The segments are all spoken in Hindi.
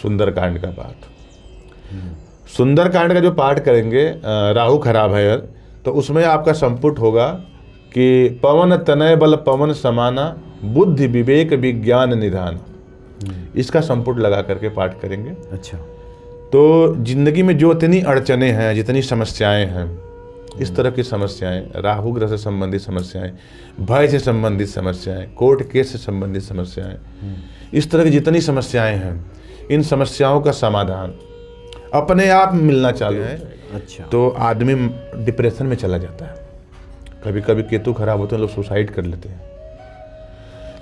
सुंदरकांड का पाठ। सुंदरकांड का जो पाठ करेंगे, राहु खराब है तो उसमें आपका संपुट होगा कि पवन तनय बल पवन समाना बुद्धि विवेक विज्ञान निधान, इसका संपुट लगा करके पाठ करेंगे। अच्छा। तो जिंदगी में जो इतनी अड़चने हैं, जितनी समस्याएं हैं, इस तरह की समस्याएं, राहु ग्रह से संबंधित समस्याएं, भय से संबंधित समस्याएं, कोर्ट केस से संबंधित समस्याएं, इस तरह की जितनी समस्याएं हैं, इन समस्याओं का समाधान अपने आप मिलना चालू है। अच्छा। तो आदमी डिप्रेशन में चला जाता है। कभी कभी केतु खराब होते हैं, लोग सुसाइड कर लेते हैं।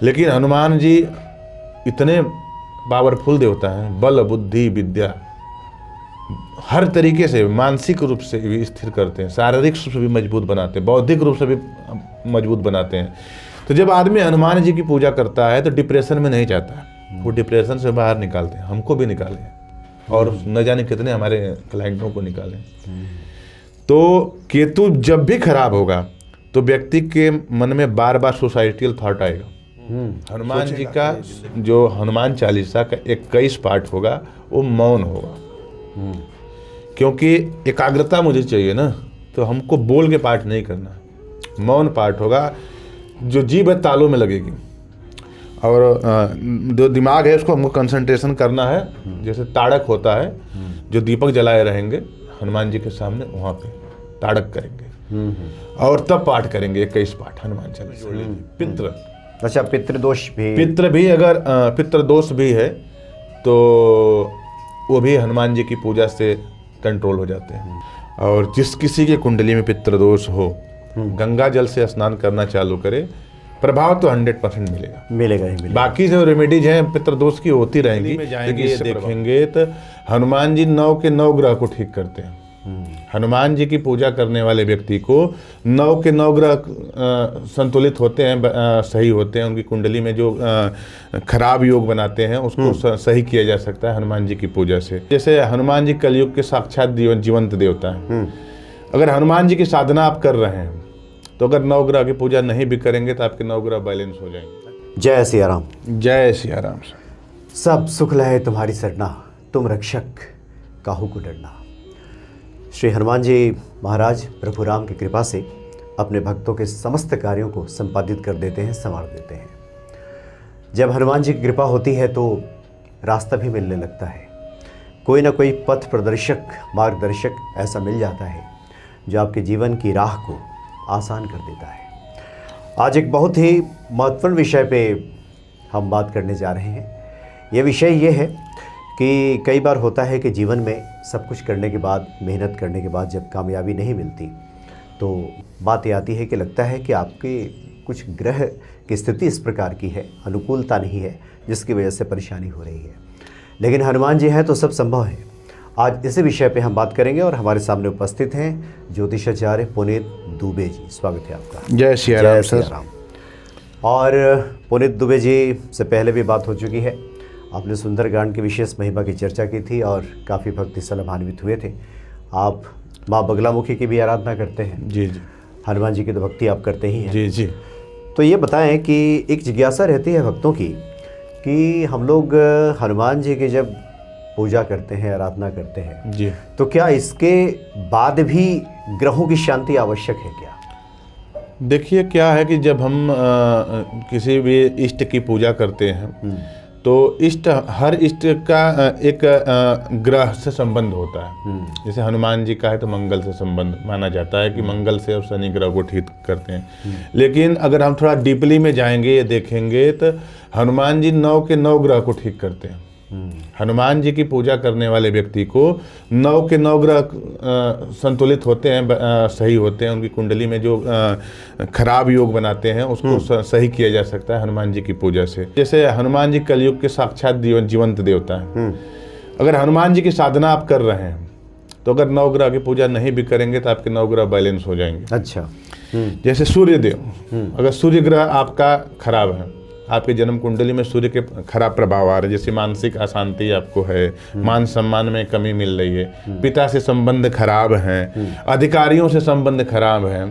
लेकिन हनुमान जी इतने पावरफुल देवता हैं, बल बुद्धि विद्या हर तरीके से, मानसिक रूप से भी स्थिर करते हैं, शारीरिक रूप से भी मजबूत बनाते हैं, बौद्धिक रूप से भी मजबूत बनाते हैं। तो जब आदमी हनुमान जी की पूजा करता है तो डिप्रेशन में नहीं जाता है, वो डिप्रेशन से बाहर निकालते हैं। हमको भी निकाले और न जाने कितने हमारे क्लाइंटों को निकाले। तो केतु जब भी खराब होगा तो व्यक्ति के मन में बार बार सुसाइडियल थॉट आएगा। हनुमान जी का जो हनुमान चालीसा का 21 पाठ होगा वो मौन होगा, क्योंकि एकाग्रता मुझे चाहिए ना, तो हमको बोल के पाठ नहीं करना, मौन पाठ होगा। जो जीभ है तालों में लगेगी और जो दिमाग है उसको हमको कंसंट्रेशन करना है। जैसे ताड़क होता है, जो दीपक जलाए रहेंगे हनुमान जी के सामने, वहाँ पे ताड़क करेंगे और तब पाठ करेंगे 21 पाठ हनुमान चालीसा। पितृ, अच्छा, पितृदोष भी अगर पितृदोष भी है तो वो भी हनुमान जी की पूजा से कंट्रोल हो जाते हैं। और जिस किसी के कुंडली में पितृदोष हो, गंगा जल से स्नान करना चालू करे, प्रभाव तो 100% मिलेगा ही मिलेगा। बाकी जो रेमेडीज हैं पितृदोष की होती रहेंगी, लेकिन देखेंगे तो हनुमान जी 9 के 9 ग्रह को ठीक करते हैं। हनुमान जी की पूजा करने वाले व्यक्ति को 9 के 9 ग्रह संतुलित होते हैं, सही होते हैं। उनकी कुंडली में जो खराब योग बनाते हैं उसको सही किया जा सकता है हनुमान जी की पूजा से। जैसे हनुमान जी कलयुग के साक्षात जीवंत देवता हैं। अगर हनुमान जी की साधना आप कर रहे हैं तो अगर 9 ग्रह की पूजा नहीं भी करेंगे तो आपके 9 ग्रह बैलेंस हो जाएंगे। जय सिया राम। जय सिया राम। सब सुख लहे तुम्हारी सरना, तुम रक्षक काहू को डरना। श्री हनुमान जी महाराज प्रभु राम की कृपा से अपने भक्तों के समस्त कार्यों को संपादित कर देते हैं, संवार देते हैं। जब हनुमान जी की कृपा होती है तो रास्ता भी मिलने लगता है, कोई ना कोई पथ प्रदर्शक, मार्गदर्शक ऐसा मिल जाता है जो आपके जीवन की राह को आसान कर देता है। आज एक बहुत ही महत्वपूर्ण विषय पे हम बात करने जा रहे हैं। यह विषय ये है कि कई बार होता है कि जीवन में सब कुछ करने के बाद, मेहनत करने के बाद जब कामयाबी नहीं मिलती तो बात ये आती है कि लगता है कि आपके कुछ ग्रह की स्थिति इस प्रकार की है, अनुकूलता नहीं है, जिसकी वजह से परेशानी हो रही है। लेकिन हनुमान जी हैं तो सब संभव है। आज इसी विषय पे हम बात करेंगे और हमारे सामने उपस्थित हैं ज्योतिषाचार्य पुनीत दुबे जी। स्वागत है आपका। जय सिया राम सर। और पुनीत दुबे जी से पहले भी बात हो चुकी है, आपने सुंदरकांड की विशेष महिमा की चर्चा की थी और काफ़ी भक्ति से लाभान्वित हुए थे। आप माँ बगलामुखी की भी आराधना करते हैं। जी जी। हनुमान जी की तो भक्ति आप करते ही हैं। जी जी। तो ये बताएं कि एक जिज्ञासा रहती है भक्तों की कि हम लोग हनुमान जी की जब पूजा करते हैं, आराधना करते हैं जी, तो क्या इसके बाद भी ग्रहों की शांति आवश्यक है क्या? देखिए क्या है कि जब हम किसी भी इष्ट की पूजा करते हैं तो हर इष्ट का एक ग्रह से संबंध होता है। जैसे हनुमान जी का है तो मंगल से संबंध माना जाता है कि मंगल से और शनि ग्रह को ठीक करते हैं। लेकिन अगर हम थोड़ा डीपली में जाएंगे, ये देखेंगे तो हनुमान जी 9 के 9 ग्रह को ठीक करते हैं। हनुमान जी की पूजा करने वाले व्यक्ति को 9 के 9 ग्रह संतुलित होते हैं, सही होते हैं। उनकी कुंडली में जो खराब योग बनाते हैं उसको सही किया जा सकता है हनुमान जी की पूजा से। जैसे हनुमान जी कलयुग के साक्षात जीवंत देवता हैं। अगर हनुमान जी की साधना आप कर रहे हैं तो अगर 9 ग्रह की पूजा नहीं भी करेंगे तो आपके 9 ग्रह बैलेंस हो जाएंगे। अच्छा। जैसे सूर्य देव, अगर सूर्य ग्रह आपका खराब है, आपके जन्म कुंडली में सूर्य के खराब प्रभाव आ रहे, जैसे मानसिक अशांति आपको है, मान सम्मान में कमी मिल रही है, पिता से संबंध खराब हैं, अधिकारियों से संबंध खराब है,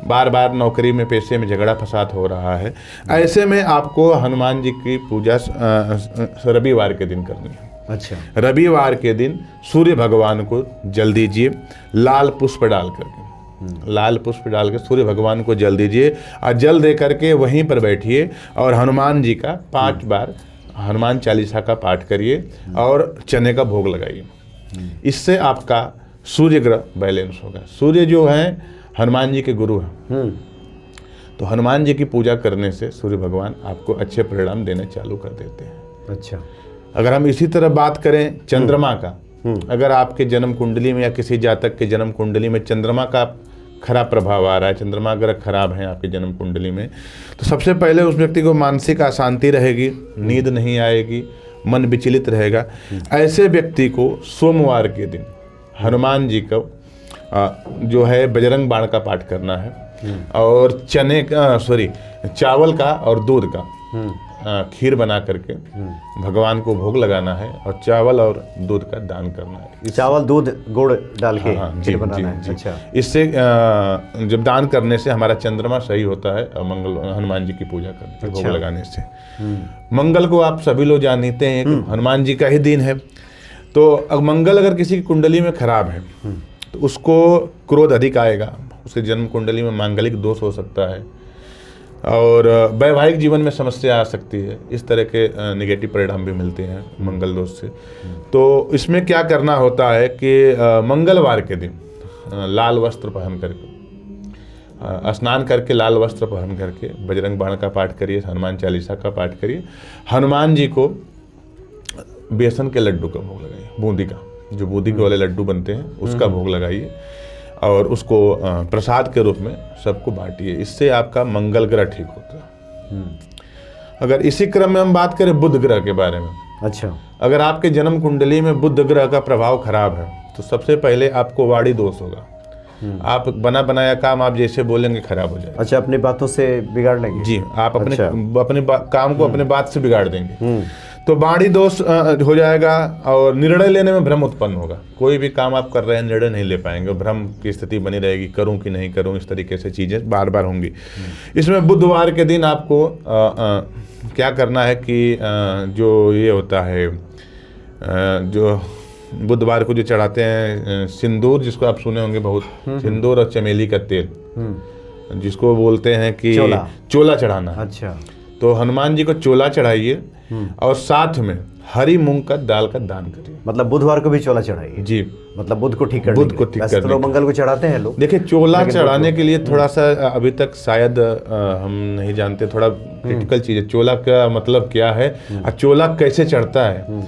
बार बार नौकरी में पैसे में झगड़ा फसाद हो रहा है, ऐसे में आपको हनुमान जी की पूजा रविवार के दिन करनी है। अच्छा। रविवार के दिन सूर्य भगवान को जल दीजिए लाल पुष्प डाल करके, लाल पुष्प डाल के सूर्य भगवान को जल दीजिए और जल दे करके वहीं पर बैठिए और हनुमान जी का 5 बार हनुमान चालीसा का पाठ करिए और चने का भोग लगाइए। इससे आपका सूर्य ग्रह बैलेंस होगा। सूर्य जो है हनुमान जी के गुरु हैं, तो हनुमान जी की पूजा करने से सूर्य भगवान आपको अच्छे परिणाम देने चालू कर देते हैं। अच्छा। अगर हम इसी तरह बात करें चंद्रमा का, अगर आपके जन्म कुंडली में या किसी जातक के जन्म कुंडली में चंद्रमा का खराब प्रभाव आ रहा है, चंद्रमा ग्रह खराब है आपकी जन्म कुंडली में, तो सबसे पहले उस व्यक्ति को मानसिक अशांति रहेगी, नींद नहीं आएगी, मन विचलित रहेगा। ऐसे व्यक्ति को सोमवार के दिन हनुमान जी को जो है बजरंग बाण का पाठ करना है और चावल का और दूध का खीर बना करके भगवान को भोग लगाना है और चावल और दूध का दान करना है। चावल दूध गुड़ डाल के जी, बनाना है। जी। अच्छा। इससे जब दान करने से हमारा चंद्रमा सही होता है और मंगल हनुमान जी की पूजा करते हैं। भोग लगाने से मंगल को आप सभी लोग जानते हैं कि हनुमान जी का ही दिन है। तो मंगल अगर किसी की कुंडली में खराब है तो उसको क्रोध अधिक आएगा, उसके जन्म कुंडली में मांगलिक दोष हो सकता है और वैवाहिक जीवन में समस्या आ सकती है। इस तरह के नेगेटिव परिणाम भी मिलते हैं मंगल दोष से। तो इसमें क्या करना होता है कि मंगलवार के दिन लाल वस्त्र पहन करके स्नान करके लाल वस्त्र पहन करके बजरंग बाण का पाठ करिए, हनुमान चालीसा का पाठ करिए। हनुमान जी को बेसन के लड्डू का भोग लगाइए, बूंदी का, जो बूंदी के वाले लड्डू बनते हैं उसका भोग लगाइए और उसको प्रसाद के रूप में सबको बांटिए। इससे आपका मंगल ग्रह ठीक होता है। अगर इसी क्रम में हम बात करें बुध ग्रह के बारे में, अच्छा, अगर आपके जन्म कुंडली में बुध ग्रह का प्रभाव खराब है तो सबसे पहले आपको वाणी दोष होगा। आप बना बनाया काम आप जैसे बोलेंगे खराब हो जाएगा। अच्छा, अपनी बातों से बिगाड़ लेंगे। जी, आप अपने अच्छा। काम को अपने बात से बिगाड़ देंगे तो वाणी दोष हो जाएगा और निर्णय लेने में भ्रम उत्पन्न होगा। कोई भी काम आप कर रहे हैं निर्णय नहीं ले पाएंगे, भ्रम की स्थिति बनी रहेगी, करूं कि नहीं करूं, इस तरीके से चीज़ें बार बार होंगी। इसमें बुधवार के दिन आपको क्या करना है कि जो ये होता है जो बुधवार को जो चढ़ाते हैं सिंदूर, जिसको आप सुने होंगे बहुत, सिंदूर और चमेली का तेल, जिसको बोलते हैं कि चोला चढ़ाना। अच्छा, तो हनुमान जी को चोला चढ़ाइए और साथ में हरी मूंग का दाल का दान करिए। मतलब बुधवार को भी चोला चढ़ाइए। जी, मतलब बुध को ठीक करने बुध को ठीक करने तो मंगल को चढ़ाते हैं लोग। देखिए, चोला चढ़ाने के लिए थोड़ा सा अभी तक शायद हम नहीं जानते, थोड़ा क्रिटिकल चीज़ है। चोला का मतलब क्या है और चोला कैसे चढ़ता है।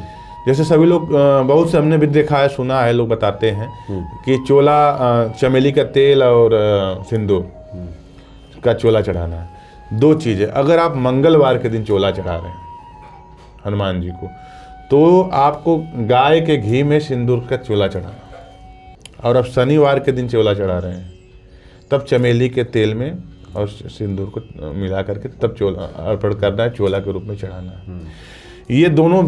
जैसे सभी लोग बहुत से हमने भी देखा है, सुना है, लोग बताते हैं कि चोला चमेली का तेल और सिंदूर का चोला चढ़ाना है। दो चीज़ें, अगर आप मंगलवार के दिन चोला चढ़ा रहे हैं हनुमान जी को तो आपको गाय के घी में सिंदूर का चोला चढ़ाना, और अब शनिवार के दिन चोला चढ़ा रहे हैं तब चमेली के तेल में और सिंदूर को मिला करके तब चोला अर्पण करना है, चोला के रूप में चढ़ाना है। ये दोनों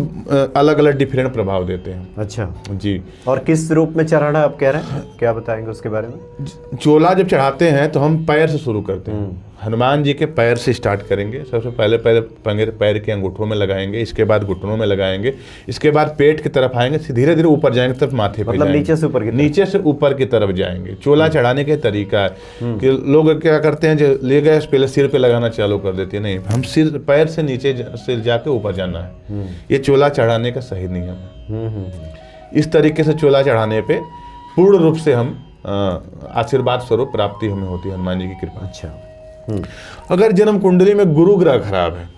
अलग अलग डिफरेंट प्रभाव देते हैं। अच्छा जी। और किस रूप में चढ़ाना आप कह रहे हैं, क्या बताएंगे उसके बारे में? चोला जब चढ़ाते हैं तो हम पैर से शुरू करते हैं। हनुमान जी के पैर से स्टार्ट करेंगे। सबसे पहले पैर के अंगूठों में लगाएंगे, इसके बाद घुटनों में लगाएंगे, इसके बाद पेट की तरफ आएंगे, धीरे धीरे ऊपर जाएंगे, तब माथे पे मतलब नीचे से ऊपर की तरफ जाएंगे। चोला चढ़ाने का तरीका है कि लोग क्या करते हैं, जो ले गए पहले सिर पे लगाना चालू कर देते हैं। नहीं, हम सिर पैर से नीचे सिर जाके ऊपर जाना है। ये चोला चढ़ाने का सही नियम है। इस तरीके से चोला चढ़ाने पे पूर्ण रूप से हम आशीर्वाद स्वरूप प्राप्ति हमें होती है, हनुमान जी की कृपा। अच्छा। अगर जन्म कुंडली में गुरु ग्रह खराब है,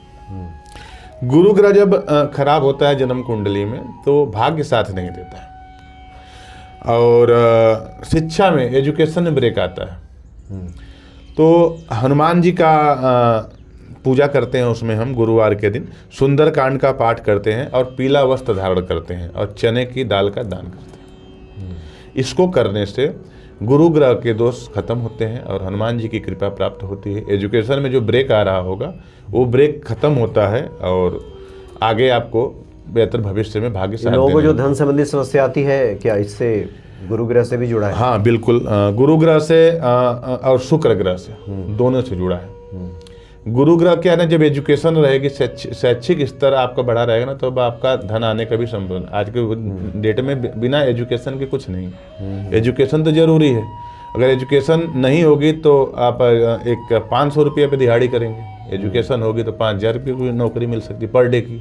गुरु ग्रह जब खराब होता है जन्म कुंडली में तो भाग्य साथ नहीं देता है और शिक्षा में, एजुकेशन में ब्रेक आता है। तो हनुमान जी का पूजा करते हैं, उसमें हम गुरुवार के दिन सुंदरकांड का पाठ करते हैं और पीला वस्त्र धारण करते हैं और चने की दाल का दान करते हैं। इसको करने से गुरु ग्रह के दोष खत्म होते हैं और हनुमान जी की कृपा प्राप्त होती है। एजुकेशन में जो ब्रेक आ रहा होगा वो ब्रेक खत्म होता है और आगे आपको बेहतर भविष्य में भाग्य साथ लोगों को जो धन संबंधी समस्या आती है, क्या इससे गुरु ग्रह से भी जुड़ा है? हाँ बिल्कुल, गुरु ग्रह से और शुक्र ग्रह से, दोनों से जुड़ा है। गुरु ग्रह क्या है ना, जब एजुकेशन रहेगी, शैक्षिक स्तर आपका बढ़ा रहेगा ना, तो अब आपका धन आने का भी संभव। आज के डेट में बिना एजुकेशन के कुछ नहीं। एजुकेशन तो जरूरी है। अगर एजुकेशन नहीं होगी तो आप एक 500 रुपये पे दिहाड़ी करेंगे, एजुकेशन होगी तो 5000 रुपये की नौकरी मिल सकती है पर डे की।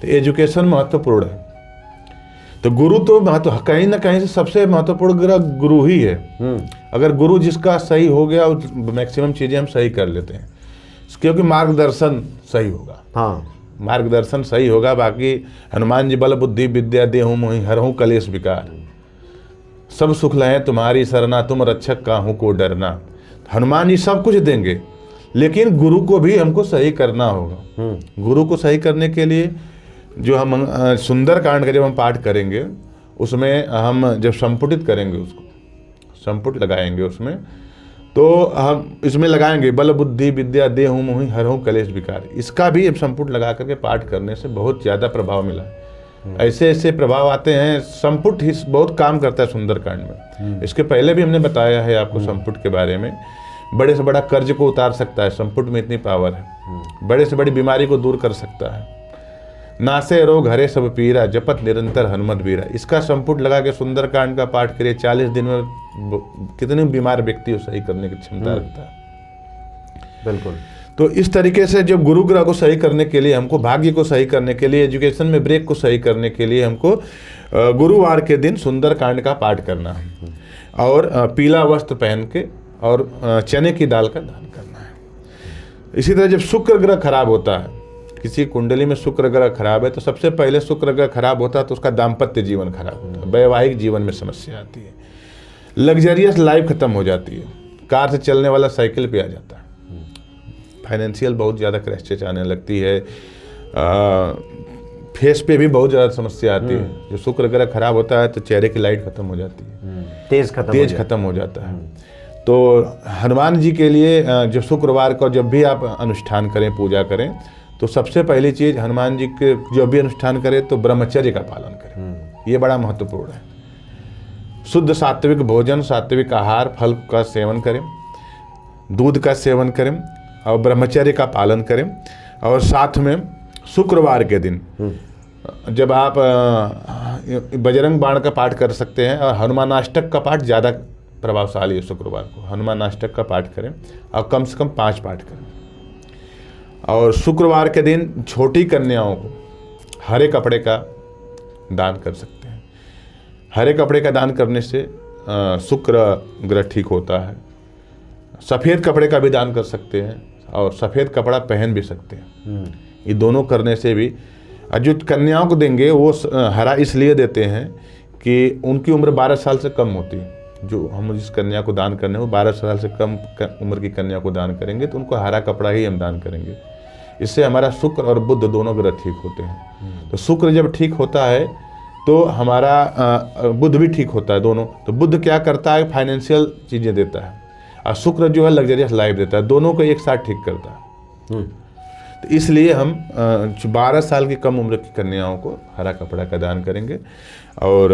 तो एजुकेशन महत्वपूर्ण है। तो गुरु तो महत्व, कहीं ना कहीं से सबसे महत्वपूर्ण ग्रह गुरु ही है। अगर गुरु जिसका सही हो गया, मैक्सिमम चीज़ें हम सही कर लेते हैं, क्योंकि मार्गदर्शन सही होगा। हाँ, मार्गदर्शन सही होगा। बाकी हनुमान जी बल बुद्धि विद्या देहु मोहि हरहु कलेश विकार, सब सुख लहे तुम्हारी सरना, तुम रक्षक काहू को डरना। हनुमान जी सब कुछ देंगे, लेकिन गुरु को भी हमको सही करना होगा। गुरु को सही करने के लिए जो हम सुंदर कांड का जब हम पाठ करेंगे, उसमें हम जब संपुटित करेंगे, उसको संपुट लगाएंगे उसमें, तो हम इसमें लगाएंगे बल बुद्धि विद्या देहु मोहि हरहु कलेश विकार। इसका भी अब संपुट लगा करके पाठ करने से बहुत ज़्यादा प्रभाव मिला है। ऐसे ऐसे प्रभाव आते हैं। संपुट ही बहुत काम करता है सुंदरकांड में। इसके पहले भी हमने बताया है आपको संपुट के बारे में। बड़े से बड़ा कर्ज को उतार सकता है, संपुट में इतनी पावर है। बड़े से बड़ी बीमारी को दूर कर सकता है। नासे रोग हरे सब पीरा, जपत निरंतर हनुमत वीरा। इसका संपुट लगा के सुंदरकांड का पाठ करिए, 40 दिन में कितने बीमार व्यक्ति को सही करने की क्षमता रखता है। बिल्कुल। तो इस तरीके से जब गुरु ग्रह को सही करने के लिए, हमको भाग्य को सही करने के लिए, एजुकेशन में ब्रेक को सही करने के लिए हमको गुरुवार के दिन सुंदरकांड का पाठ करना है और पीला वस्त्र पहन के और चने की दाल का दान करना है। इसी तरह जब शुक्र ग्रह खराब होता है, किसी कुंडली में शुक्र ग्रह खराब है, तो सबसे पहले शुक्र ग्रह खराब होता है तो उसका दाम्पत्य जीवन खराब होता है, वैवाहिक जीवन में समस्या आती है, लग्जरियस लाइफ खत्म हो जाती है, कार से चलने वाला साइकिल पे आ जाता है, फाइनेंशियल बहुत ज़्यादा क्रैशेज आने लगती है, फेस पे भी बहुत ज़्यादा समस्या आती है। जो शुक्र ग्रह खराब होता है तो चेहरे की लाइट खत्म हो जाती है, तेज खत्म हो जाता है। तो हनुमान जी के लिए जो शुक्रवार को जब भी आप अनुष्ठान करें, पूजा करें, तो सबसे पहली चीज़ हनुमान जी के जो भी अनुष्ठान करें तो ब्रह्मचर्य का पालन करें। ये बड़ा महत्वपूर्ण है। शुद्ध सात्विक भोजन, सात्विक आहार, फल का सेवन करें, दूध का सेवन करें और ब्रह्मचर्य का पालन करें। और साथ में शुक्रवार के दिन जब आप बजरंग बाण का पाठ कर सकते हैं, और हनुमानाष्टक का पाठ ज़्यादा प्रभावशाली है। शुक्रवार को हनुमानाष्टक का पाठ करें और कम से कम 5 पाठ करें। और शुक्रवार के दिन छोटी कन्याओं को हरे कपड़े का दान कर सकते हैं। हरे कपड़े का दान करने से शुक्र ग्रह ठीक होता है। सफ़ेद कपड़े का भी दान कर सकते हैं और सफ़ेद कपड़ा पहन भी सकते हैं। ये दोनों करने से भी, जो कन्याओं को देंगे वो हरा इसलिए देते हैं कि उनकी उम्र 12 साल से कम होती है। जो हम जिस कन्या को दान करने वो 12 साल से कम उम्र की कन्या को दान करेंगे तो उनको हरा कपड़ा ही हम दान करेंगे। इससे हमारा शुक्र और बुध दोनों ग्रह ठीक होते हैं। तो शुक्र जब ठीक होता है तो हमारा बुध भी ठीक होता है, दोनों। तो बुध क्या करता है, फाइनेंशियल चीज़ें देता है, और शुक्र जो है लग्जरियस लाइफ देता है। दोनों को एक साथ ठीक करता है। तो इसलिए हम 12 साल की कम उम्र की कन्याओं को हरा कपड़ा का दान करेंगे और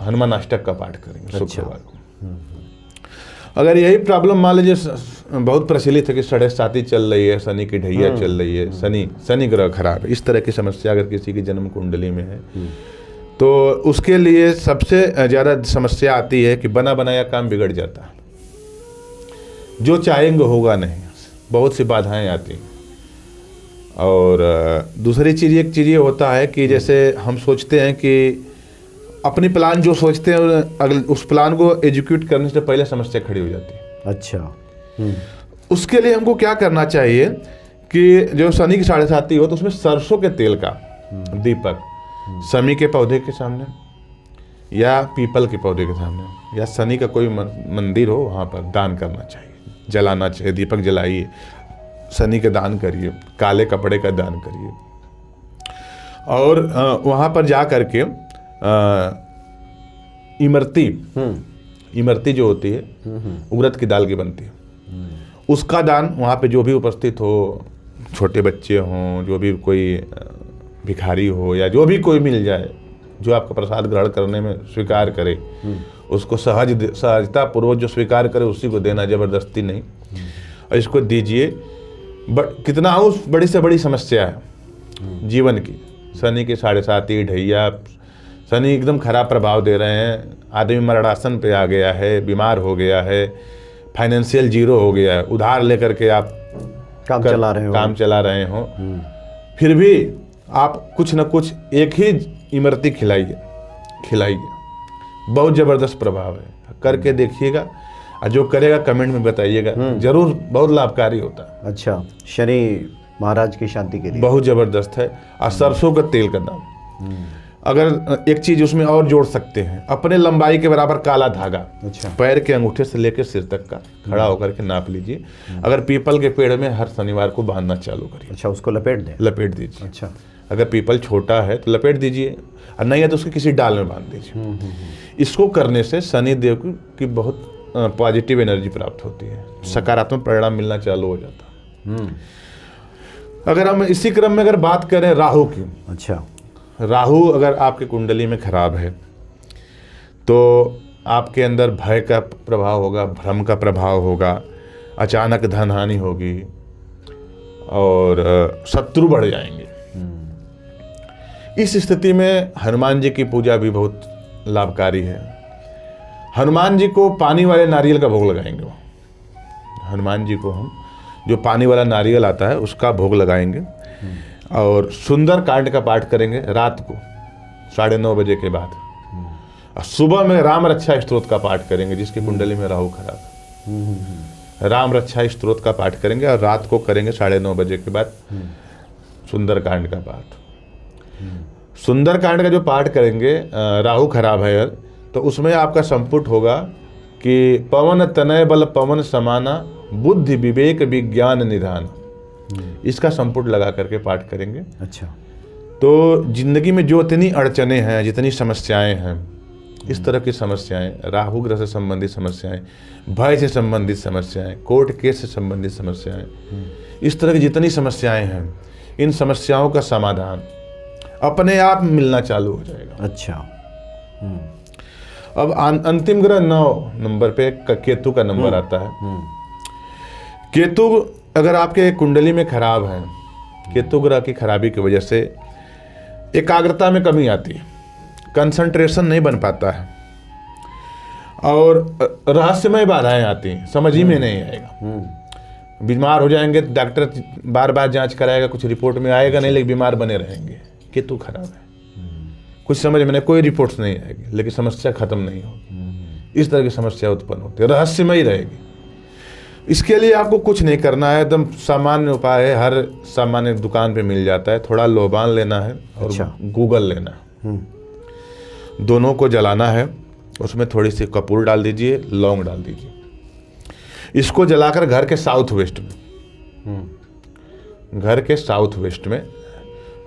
हनुमानाष्टक का पाठ करेंगे शुक्रवार को। अगर यही प्रॉब्लम मान लीजिए बहुत प्रचलित है कि साढ़े साथी चल रही है, शनि की ढैया चल रही है, शनि ग्रह खराब है, इस तरह की समस्या अगर किसी की जन्म कुंडली में है तो उसके लिए सबसे ज़्यादा समस्या आती है कि बना बनाया काम बिगड़ जाता है, जो चाहेंगे होगा नहीं, बहुत सी बाधाएं आती हैं। और दूसरी चीज़, एक चीज़ ये होता है कि जैसे हम सोचते हैं कि अपनी प्लान जो सोचते हैं अगले उस प्लान को एग्जीक्यूट करने से पहले समस्या खड़ी हो जाती है। अच्छा। उसके लिए हमको क्या करना चाहिए कि जो शनि की साढ़े साथी हो तो उसमें सरसों के तेल का दीपक शमी के पौधे के सामने या पीपल के पौधे के सामने या शनि का कोई मंदिर हो वहाँ पर दान करना चाहिए, जलाना चाहिए। दीपक जलाइए, शनि के दान करिए, काले कपड़े का दान करिए। और वहाँ पर जा करके इमरती जो होती है उड़द की दाल की बनती है, उसका दान वहाँ पे जो भी उपस्थित हो, छोटे बच्चे हों, जो भी कोई भिखारी हो या जो भी कोई मिल जाए जो आपका प्रसाद ग्रहण करने में स्वीकार करे, उसको सहजता पूर्वक जो स्वीकार करे उसी को देना, जबरदस्ती नहीं। और इसको दीजिए कितना उस बड़ी से बड़ी समस्या है जीवन की। शनि के 7.5 ढैया, शनि एकदम खराब प्रभाव दे रहे हैं, आदमी मरणासन पे आ गया है, बीमार हो गया है, फाइनेंशियल जीरो हो गया है, उधार लेकर के आप काम चला रहे हो, फिर भी आप कुछ न कुछ एक ही इमरती खिलाइए, बहुत ज़बरदस्त प्रभाव है, करके देखिएगा, और जो करेगा कमेंट में बताइएगा, जरूर बहुत लाभकारी होता है। अच्छा, शनि महाराज की शांति के लिए बहुत ज़बरदस्त है। और सरसों का तेल का दाम, अगर एक चीज़ उसमें और जोड़ सकते हैं, अपने लंबाई के बराबर काला धागा, अच्छा, पैर के अंगूठे से लेकर सिर तक का खड़ा होकर के नाप लीजिए। अगर पीपल के पेड़ में हर शनिवार को बांधना चालू करिए। अच्छा, उसको लपेट दीजिए। अच्छा, अगर पीपल छोटा है तो लपेट दीजिए, और नहीं है तो उसके किसी डाल में बांध दीजिए। इसको करने से शनि देव की बहुत पॉजिटिव एनर्जी प्राप्त होती है, सकारात्मक परिणाम मिलना चालू हो जाता है। अगर हम इसी क्रम में अगर बात करें राहु की, अच्छा, राहु अगर आपकी कुंडली में खराब है तो आपके अंदर भय का प्रभाव होगा, भ्रम का प्रभाव होगा, अचानक धन हानि होगी और शत्रु बढ़ जाएंगे। इस स्थिति में हनुमान जी की पूजा भी बहुत लाभकारी है। हनुमान जी को पानी वाले नारियल का भोग लगाएंगे। हनुमान जी को हम जो पानी वाला नारियल आता है उसका भोग लगाएंगे, और सुंदर कांड का पाठ करेंगे रात को 9:30 बजे के बाद, और सुबह में राम रक्षा स्तोत्र का पाठ करेंगे। जिसकी कुंडली में राहु खराब है, राम रक्षा स्तोत्र का पाठ करेंगे, और रात को करेंगे 9:30 बजे के बाद सुंदर कांड का पाठ। सुंदर कांड का जो पाठ करेंगे, राहु खराब है तो उसमें आपका संपुट होगा कि पवन तनय बल पवन समाना, बुद्धि विवेक विज्ञान निधान। इसका संपुट लगा करके पाठ करेंगे। अच्छा, तो जिंदगी में जो इतनी अड़चने हैं, जितनी समस्याएं हैं, इस तरह की समस्याएं, राहु ग्रह से संबंधित समस्याएं, भय से संबंधित समस्याएं, कोर्ट केस से संबंधित समस्याएं, इस तरह की जितनी समस्याएं हैं, इन समस्याओं का समाधान अपने आप मिलना चालू हो जाएगा। अच्छा, अब अंतिम ग्रह 9 नंबर पे केतु का नंबर आता है। केतु अगर आपके कुंडली में खराब है, केतु ग्रह की खराबी की वजह से एकाग्रता में कमी आती है, कंसंट्रेशन नहीं बन पाता है, और रहस्यमय बाधाएं आती हैं, समझ ही में नहीं आएगा। बीमार हो जाएंगे, डॉक्टर बार बार जांच कराएगा, कुछ रिपोर्ट में आएगा नहीं, लेकिन बीमार बने रहेंगे। केतु खराब है, कुछ समझ में नहीं, कोई रिपोर्ट्स नहीं आएगी, लेकिन समस्या खत्म नहीं होगी। इस तरह की समस्या उत्पन्न होती है, रहस्यमय रहेगी। इसके लिए आपको कुछ नहीं करना है, एकदम सामान्य उपाय है, हर सामान्य दुकान पे मिल जाता है। थोड़ा लोबान लेना है और गूगल लेना है, दोनों को जलाना है, उसमें थोड़ी सी कपूर डाल दीजिए, लौंग डाल दीजिए। इसको जलाकर घर के साउथ वेस्ट में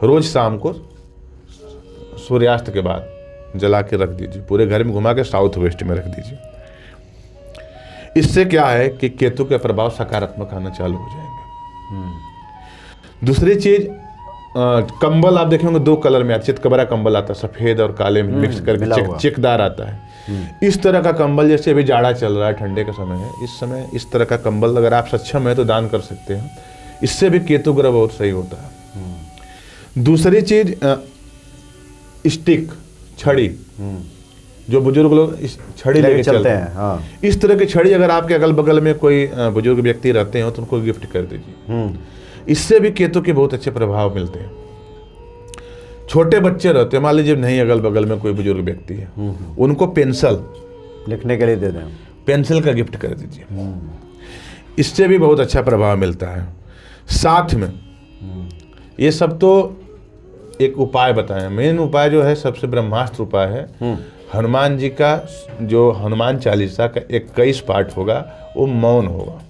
रोज शाम को सूर्यास्त के बाद जला के रख दीजिए, पूरे घर में घुमा के साउथ वेस्ट में रख दीजिए। इससे क्या है कि केतु के प्रभाव सकारात्मक आना चालू हो जाएंगे। दूसरी चीज, कंबल आप देखेंगे 2 कलर में आता है, चितकबरा कंबल आता है, सफेद और काले में मिक्स करके चेकदार आता है। इस तरह का कंबल, जैसे अभी जाड़ा चल रहा है, ठंडे का समय है, इस समय इस तरह का कंबल अगर आप सक्षम है तो दान कर सकते हैं। इससे भी केतु ग्रह बहुत सही होता है। दूसरी चीज, स्टिक, छड़ी, जो बुजुर्ग लोग छड़ी लेके चलते हैं, हाँ। इस तरह की छड़ी अगर आपके अगल बगल में कोई बुजुर्ग व्यक्ति रहते हैं तो उनको गिफ्ट कर दीजिए। इससे भी केतु के बहुत अच्छे प्रभाव मिलते हैं। छोटे बच्चे रहते हैं, मान लीजिए नहीं अगल बगल में कोई बुजुर्ग व्यक्ति है, उनको पेंसिल लिखने के लिए दे दें, पेंसिल का गिफ्ट कर दीजिए। इससे भी बहुत अच्छा प्रभाव मिलता है। साथ में ये सब तो एक उपाय बताएं, मेन उपाय जो है सबसे ब्रह्मास्त्र उपाय है। हनुमान जी का जो हनुमान चालीसा का 21 पाठ होगा वो मौन होगा,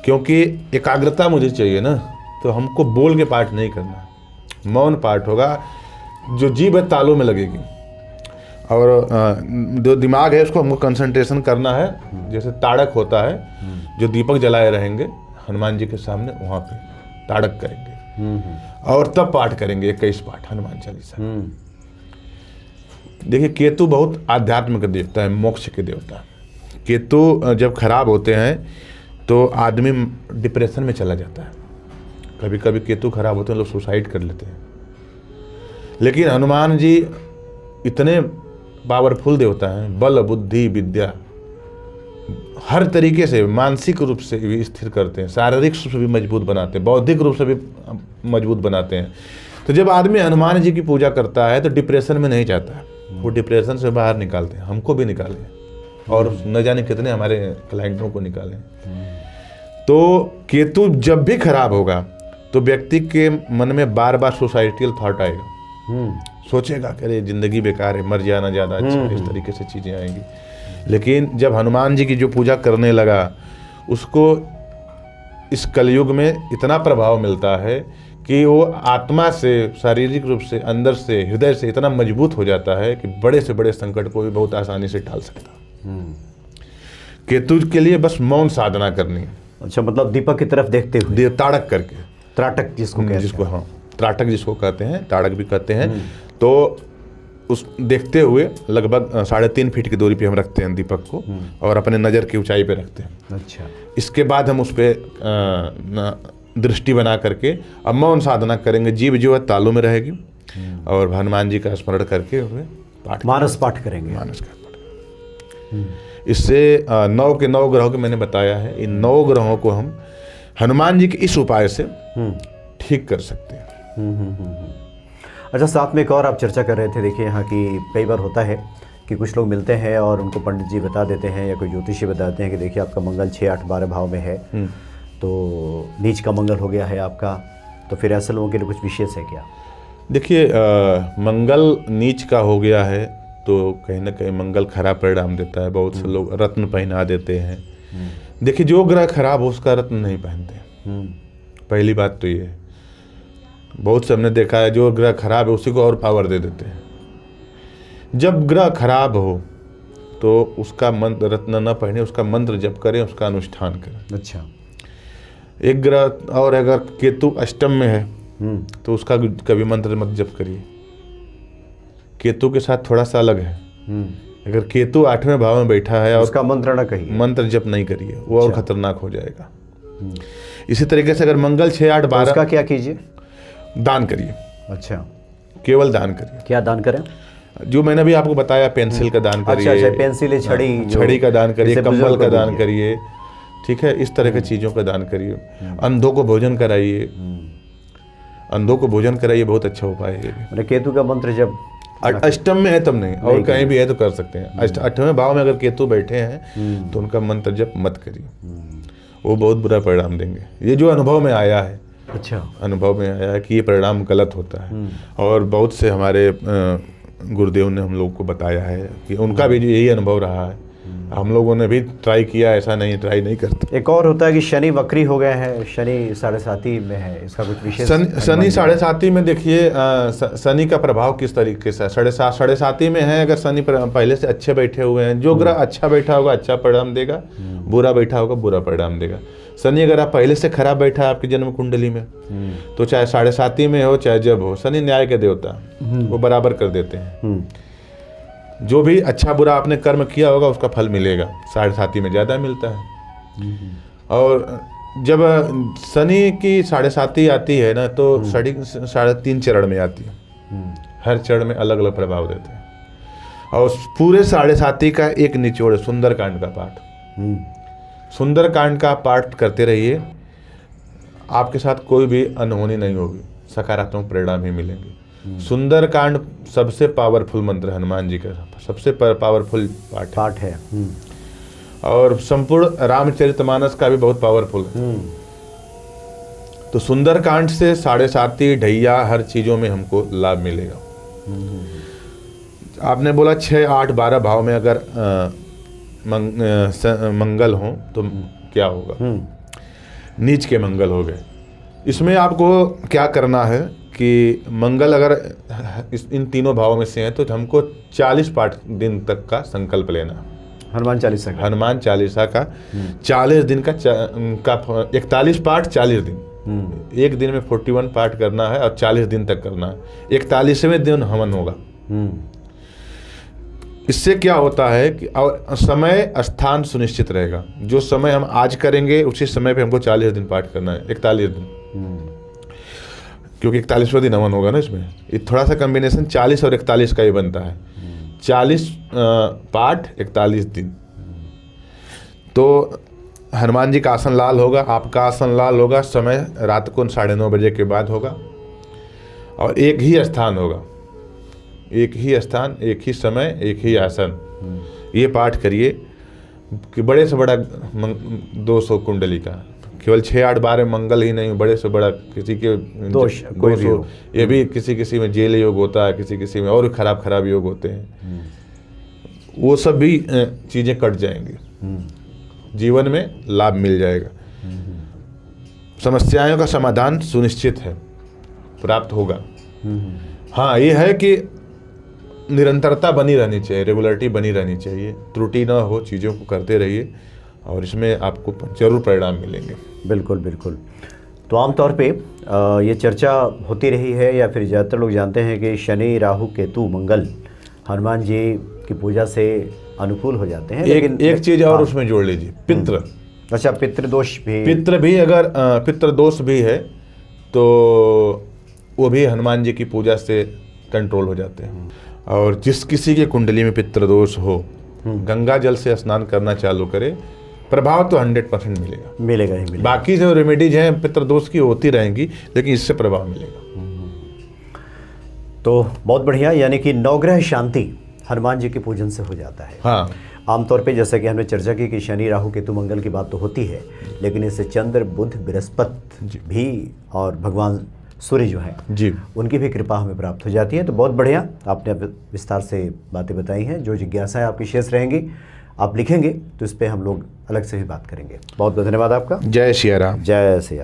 क्योंकि एकाग्रता मुझे चाहिए ना, तो हमको बोल के पाठ नहीं करना, मौन पाठ होगा। जो जीभ है तालों में लगेगी, और जो दिमाग है उसको हमको कंसंट्रेशन करना है। जैसे ताड़क होता है, जो दीपक जलाए रहेंगे हनुमान जी के सामने, वहाँ पे ताड़क करेंगे और तब पाठ करेंगे 21 पाठ हनुमान चालीसा। देखिए, केतु बहुत आध्यात्म के देवता है, मोक्ष के देवता। केतु जब खराब होते हैं तो आदमी डिप्रेशन में चला जाता है। कभी कभी केतु खराब होते हैं, लोग सुसाइड कर लेते हैं। लेकिन हनुमान जी इतने पावरफुल देवता हैं, बल बुद्धि विद्या हर तरीके से, मानसिक रूप से भी स्थिर करते हैं, शारीरिक रूप से भी मजबूत बनाते हैं, बौद्धिक रूप से भी मजबूत बनाते हैं। तो जब आदमी हनुमान जी की पूजा करता है तो डिप्रेशन में नहीं जाता है, वो डिप्रेशन से बाहर निकालते हैं। हमको भी निकाले और न जाने कितने हमारे क्लाइंटों को निकाले। तो केतु जब भी खराब होगा तो व्यक्ति के मन में बार बार सुसाइडियल थॉट आएगा, सोचेगा कि अरे जिंदगी बेकार है, मर जाना ज़्यादा अच्छा है, इस तरीके से चीज़ें आएंगी। लेकिन जब हनुमान जी की जो पूजा करने लगा, उसको इस कलयुग में इतना प्रभाव मिलता है कि वो आत्मा से, शारीरिक रूप से, अंदर से, हृदय से इतना मजबूत हो जाता है कि बड़े से बड़े संकट को भी बहुत आसानी से टाल सकता है। केतु के लिए बस मौन साधना करनी है। अच्छा, मतलब दीपक की तरफ देखते हुए, ताड़क करके, त्राटक जिसको कहते हैं, जिसको हाँ त्राटक जिसको कहते हैं, ताड़क भी कहते हैं। तो उस देखते हुए लगभग 3.5 फीट की दूरी पे हम रखते हैं दीपक को और अपने नज़र की ऊंचाई पे रखते हैं। अच्छा, इसके बाद हम उस पर दृष्टि बना करके अब मौन साधना करेंगे। जीव जो है तालू में रहेगी और हनुमान जी का स्मरण करके पाठ, मानस पाठ करेंगे। मानस का पाठ। इससे 9 के 9 ग्रहों के मैंने बताया है, इन 9 ग्रहों को हम हनुमान जी के इस उपाय से ठीक कर सकते हैं। अच्छा, साथ में एक और आप चर्चा कर रहे थे। देखिए, यहाँ की कई बार होता है कि कुछ लोग मिलते हैं और उनको पंडित जी बता देते हैं या कोई ज्योतिषी बताते हैं कि देखिए आपका मंगल 6, 8, 12 भाव में है, तो नीच का मंगल हो गया है आपका। तो फिर ऐसे लोगों के लिए कुछ विशेष है क्या? देखिए, मंगल नीच का हो गया है तो कहीं ना कहीं मंगल खराब परिणाम देता है। बहुत से लोग रत्न पहना देते हैं। देखिए, जो ग्रह खराब हो उसका रत्न नहीं पहनते। पहली बात तो ये है। बहुत से हमने देखा है, जो ग्रह खराब है उसी को और पावर दे देते हैं। जब ग्रह खराब हो तो उसका मंत्र, रत्न न पहने, उसका मंत्र जप करें, उसका अनुष्ठान करें। अच्छा, एक ग्रह और अगर केतु अष्टम में है तो उसका कभी मंत्र मत जप करिए। केतु के साथ थोड़ा सा अलग है। अगर केतु 8वें भाव में बैठा है और उसका मंत्र न कहिए, मंत्र जप नहीं करिए, वो और खतरनाक हो जाएगा। इसी तरीके से अगर मंगल 6, 8, 12, उसका क्या कीजिए? दान करिए। अच्छा, केवल दान करिए। क्या दान करें? जो मैंने भी आपको बताया, पेंसिल का दान करिए। अच्छा, पेंसिल, छड़ी का दान करिए, कंबल का दान करिए, ठीक है, इस तरह की चीज़ों का दान करिए। अंधों को भोजन कराइए, अंधों को भोजन कराइए, बहुत अच्छा उपाय है ये। केतु का मंत्र जब अष्टम में है तब नहीं, और कहीं भी है तो कर सकते हैं। 8वें भाव में अगर केतु बैठे हैं तो उनका मंत्र जप मत करिए, वो बहुत बुरा परिणाम देंगे। ये जो अनुभव में आया है, अच्छा, अनुभव में आया है कि ये परिणाम गलत होता है। और बहुत से हमारे गुरुदेव ने हम लोग को बताया है कि उनका भी यही अनुभव रहा है। हम लोगों ने भी ट्राई किया, ऐसा नहीं ट्राई नहीं करते। एक और होता है कि शनि वक्री हो गए हैं, शनि 7.5 में है, इसका कुछ विशेष? शनि 7.5 में देखिए, शनि का प्रभाव किस तरीके से 7.5 में है। अगर शनि पहले से अच्छे बैठे हुए हैं, जो ग्रह अच्छा बैठा होगा अच्छा परिणाम देगा, बुरा बैठा होगा बुरा परिणाम देगा। शनि अगर आप पहले से खराब बैठा है आपकी जन्म कुंडली में, तो चाहे 7.5 में हो चाहे जब हो, शनि न्याय के देवता, वो बराबर कर देते हैं। जो भी अच्छा बुरा आपने कर्म किया होगा उसका फल मिलेगा। 7.5 में ज़्यादा मिलता है। और जब शनि की 7.5 आती है ना, तो 3.5 चरण में आती है। हर चरण में अलग अलग प्रभाव देते हैं। और पूरे 7.5 का एक निचोड़ सुंदरकांड का पाठ। सुंदरकांड का पाठ करते रहिए, आपके साथ कोई भी अनहोनी नहीं होगी, सकारात्मक परिणाम ही मिलेंगे। सुंदरकांड सबसे पावरफुल मंत्र हनुमान जी का, सबसे पावरफुल पाठ है। और संपूर्ण रामचरितमानस का भी बहुत पावरफुल है। तो सुंदरकांड से 7.5 ढैया हर चीज़ों में हमको लाभ मिलेगा। आपने बोला 6, 8, 12 भाव में अगर मंगल हो तो क्या होगा? नीच के मंगल हो गए। इसमें आपको क्या करना है कि मंगल अगर इन तीनों भावों में से है तो हमको 40 पाठ दिन तक का संकल्प लेना। हनुमान चालीसा का, हनुमान चालीसा का 40 दिन का 41 पाठ 40 दिन। एक दिन में 41 पाठ करना है और 40 दिन तक करना है। 41वें दिन हवन होगा। इससे क्या होता है कि और समय स्थान सुनिश्चित रहेगा। जो समय हम आज करेंगे उसी समय पे हमको 40 दिन पाठ करना है, 41 दिन, क्योंकि 41वां दिन हवन होगा ना इसमें। ये थोड़ा सा कॉम्बिनेशन 40 और 41 का ही बनता है। 40 पाठ, 41 दिन। तो हनुमान जी का आसन लाल होगा, आपका आसन लाल होगा, समय रात को 9:30 बजे के बाद होगा, और एक ही स्थान होगा, एक ही स्थान, एक ही समय, एक ही आसन। ये पाठ करिए कि बड़े से बड़ा 200 कुंडली का, केवल 6-8-12 मंगल ही नहीं, बड़े से बड़ा किसी के दोष कोई भी हो। ये भी किसी में जेल योग होता है, किसी में और खराब योग होते हैं। वो सब भी चीज़ें कट जाएंगी, जीवन में लाभ मिल जाएगा, समस्याओं का समाधान सुनिश्चित है, प्राप्त होगा। हाँ, ये है कि निरंतरता बनी रहनी चाहिए, रेगुलरिटी बनी रहनी चाहिए, त्रुटि ना हो, चीज़ों को करते रहिए और इसमें आपको जरूर परिणाम मिलेंगे। बिल्कुल बिल्कुल। तो आमतौर पे ये चर्चा होती रही है, या फिर ज़्यादातर लोग जानते हैं कि शनि, राहु, केतु, मंगल हनुमान जी की पूजा से अनुकूल हो जाते हैं। लेकिन एक चीज़ और उसमें जोड़ लीजिए, पितृ। अच्छा, पितृदोष भी। अगर पितृदोष भी है तो वो भी हनुमान जी की पूजा से कंट्रोल हो जाते हैं। और जिस किसी के कुंडली में पितृदोष हो, गंगा जल से स्नान करना चालू करे, प्रभाव तो 100% मिलेगा ही मिलेगा। बाकी जो रेमेडीज हैं पितृदोष की होती रहेंगी, लेकिन इससे प्रभाव मिलेगा। तो बहुत बढ़िया, यानी कि नवग्रह शांति हनुमान जी के पूजन से हो जाता है। हाँ, आमतौर पे जैसा कि हमने चर्चा की कि शनि, राहु, केतु, मंगल की बात तो होती है, लेकिन इससे चंद्र, बुध, बृहस्पति भी और भगवान सूर्य जो हैं जी, उनकी भी कृपा हमें प्राप्त हो जाती है। तो बहुत बढ़िया, आपने विस्तार से बातें बताई हैं। जो जिज्ञासाएं आपकी शेष रहेंगी, आप लिखेंगे तो इस पर हम लोग अलग से भी बात करेंगे। बहुत बहुत धन्यवाद आपका। जय सिया राम। जय सिया।